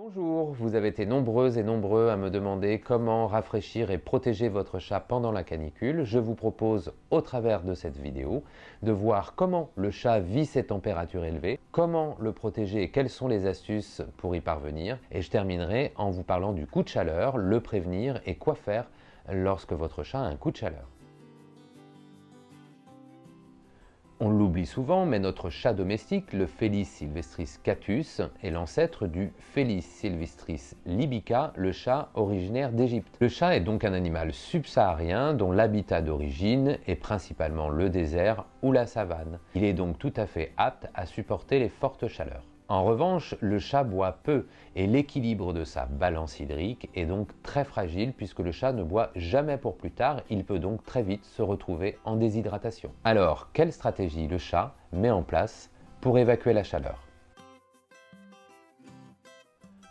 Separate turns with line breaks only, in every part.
Bonjour, vous avez été nombreuses et nombreux à me demander comment rafraîchir et protéger votre chat pendant la canicule. Je vous propose, au travers de cette vidéo, de voir comment le chat vit ces températures élevées, comment le protéger et quelles sont les astuces pour y parvenir. Et je terminerai en vous parlant du coup de chaleur, le prévenir et quoi faire lorsque votre chat a un coup de chaleur. On l'oublie souvent, mais notre chat domestique, le Felis sylvestris catus, est l'ancêtre du Felis sylvestris libica, le chat originaire d'Égypte. Le chat est donc un animal subsaharien dont l'habitat d'origine est principalement le désert ou la savane. Il est donc tout à fait apte à supporter les fortes chaleurs. En revanche, le chat boit peu et l'équilibre de sa balance hydrique est donc très fragile puisque le chat ne boit jamais pour plus tard, il peut donc très vite se retrouver en déshydratation. Alors, quelle stratégie le chat met en place pour évacuer la chaleur?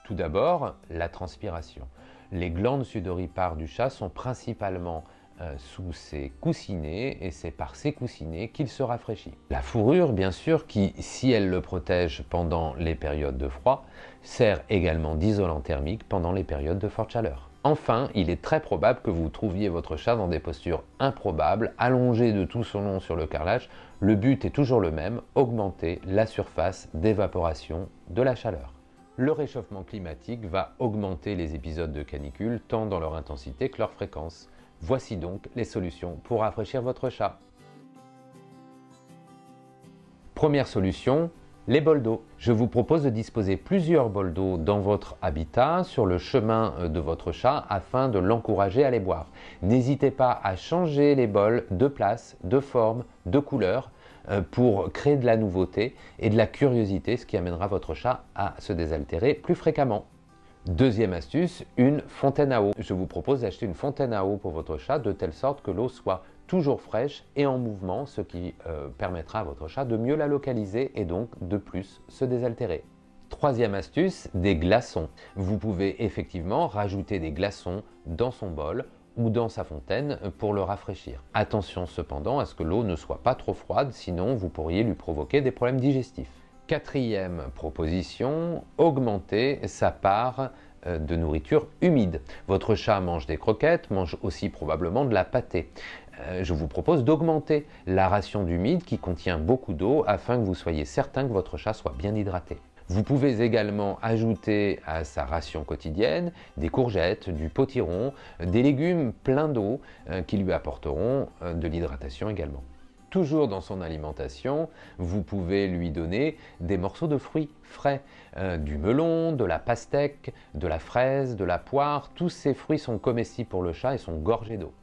Tout d'abord, la transpiration. Les glandes sudoripares du chat sont principalement sous ses coussinets et c'est par ces coussinets qu'il se rafraîchit. La fourrure, bien sûr, qui, si elle le protège pendant les périodes de froid, sert également d'isolant thermique pendant les périodes de forte chaleur. Enfin, il est très probable que vous trouviez votre chat dans des postures improbables, allongé de tout son long sur le carrelage. Le but est toujours le même, augmenter la surface d'évaporation de la chaleur. Le réchauffement climatique va augmenter les épisodes de canicule tant dans leur intensité que leur fréquence. Voici donc les solutions pour rafraîchir votre chat. Première solution, les bols d'eau. Je vous propose de disposer plusieurs bols d'eau dans votre habitat sur le chemin de votre chat afin de l'encourager à les boire. N'hésitez pas à changer les bols de place, de forme, de couleur pour créer de la nouveauté et de la curiosité, ce qui amènera votre chat à se désaltérer plus fréquemment. Deuxième astuce, une fontaine à eau. Je vous propose d'acheter une fontaine à eau pour votre chat de telle sorte que l'eau soit toujours fraîche et en mouvement, ce qui permettra à votre chat de mieux la localiser et donc de plus se désaltérer. Troisième astuce, des glaçons. Vous pouvez effectivement rajouter des glaçons dans son bol ou dans sa fontaine pour le rafraîchir. Attention cependant à ce que l'eau ne soit pas trop froide, sinon vous pourriez lui provoquer des problèmes digestifs. Quatrième proposition, augmenter sa part de nourriture humide. Votre chat mange des croquettes, mange aussi probablement de la pâtée. Je vous propose d'augmenter la ration d'humide qui contient beaucoup d'eau afin que vous soyez certain que votre chat soit bien hydraté. Vous pouvez également ajouter à sa ration quotidienne des courgettes, du potiron, des légumes pleins d'eau qui lui apporteront de l'hydratation également. Toujours dans son alimentation, vous pouvez lui donner des morceaux de fruits frais, du melon, de la pastèque, de la fraise, de la poire. Tous ces fruits sont comestibles pour le chat et sont gorgés d'eau.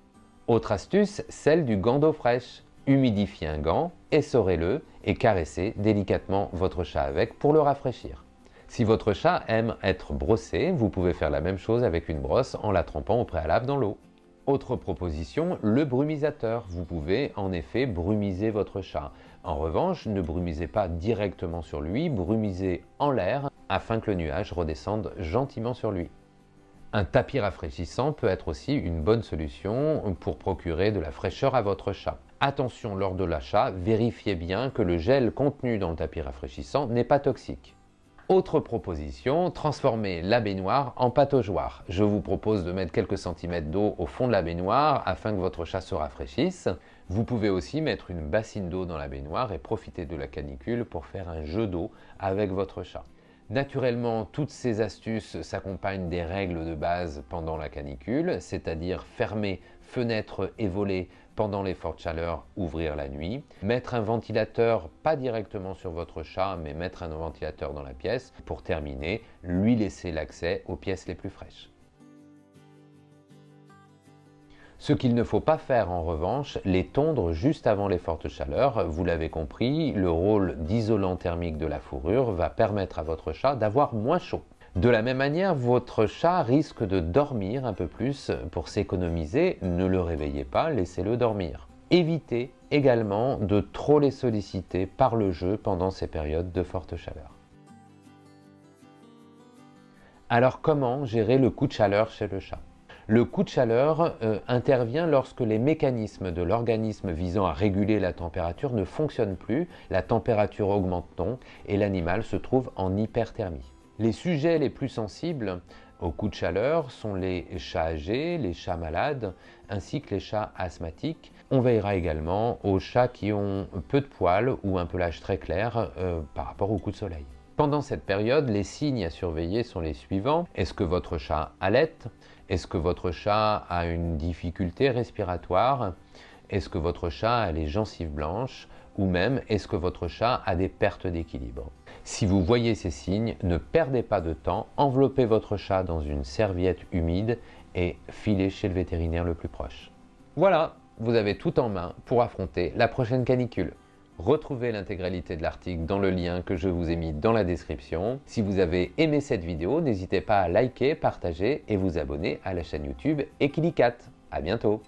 Autre astuce, celle du gant d'eau fraîche. Humidifiez un gant, essorez-le et caressez délicatement votre chat avec pour le rafraîchir. Si votre chat aime être brossé, vous pouvez faire la même chose avec une brosse en la trempant au préalable dans l'eau. Autre proposition, le brumisateur. Vous pouvez en effet brumiser votre chat. En revanche, ne brumisez pas directement sur lui, brumisez en l'air afin que le nuage redescende gentiment sur lui. Un tapis rafraîchissant peut être aussi une bonne solution pour procurer de la fraîcheur à votre chat. Attention lors de l'achat, vérifiez bien que le gel contenu dans le tapis rafraîchissant n'est pas toxique. Autre proposition, transformer la baignoire en pataugeoire. Je vous propose de mettre quelques centimètres d'eau au fond de la baignoire afin que votre chat se rafraîchisse. Vous pouvez aussi mettre une bassine d'eau dans la baignoire et profiter de la canicule pour faire un jeu d'eau avec votre chat. Naturellement, toutes ces astuces s'accompagnent des règles de base pendant la canicule, c'est-à-dire fermer fenêtres et volets pendant les fortes chaleurs, ouvrir la nuit, mettre un ventilateur, pas directement sur votre chat, mais mettre un ventilateur dans la pièce. Pour terminer, lui laisser l'accès aux pièces les plus fraîches. Ce qu'il ne faut pas faire en revanche, les tondre juste avant les fortes chaleurs. Vous l'avez compris, le rôle d'isolant thermique de la fourrure va permettre à votre chat d'avoir moins chaud. De la même manière, votre chat risque de dormir un peu plus pour s'économiser. Ne le réveillez pas, laissez-le dormir. Évitez également de trop les solliciter par le jeu pendant ces périodes de forte chaleur. Alors comment gérer le coup de chaleur chez le chat ? Le coup de chaleur intervient lorsque les mécanismes de l'organisme visant à réguler la température ne fonctionnent plus, la température augmente donc et l'animal se trouve en hyperthermie. Les sujets les plus sensibles aux coups de chaleur sont les chats âgés, les chats malades, ainsi que les chats asthmatiques. On veillera également aux chats qui ont peu de poils ou un pelage très clair par rapport aux coups de soleil. Pendant cette période, les signes à surveiller sont les suivants. Est-ce que votre chat halète? Est-ce que votre chat a une difficulté respiratoire? Est-ce que votre chat a les gencives blanches? Ou même, est-ce que votre chat a des pertes d'équilibre? Si vous voyez ces signes, ne perdez pas de temps, enveloppez votre chat dans une serviette humide et filez chez le vétérinaire le plus proche. Voilà, vous avez tout en main pour affronter la prochaine canicule. Retrouvez l'intégralité de l'article dans le lien que je vous ai mis dans la description. Si vous avez aimé cette vidéo, n'hésitez pas à liker, partager et vous abonner à la chaîne YouTube Equilicat. À bientôt.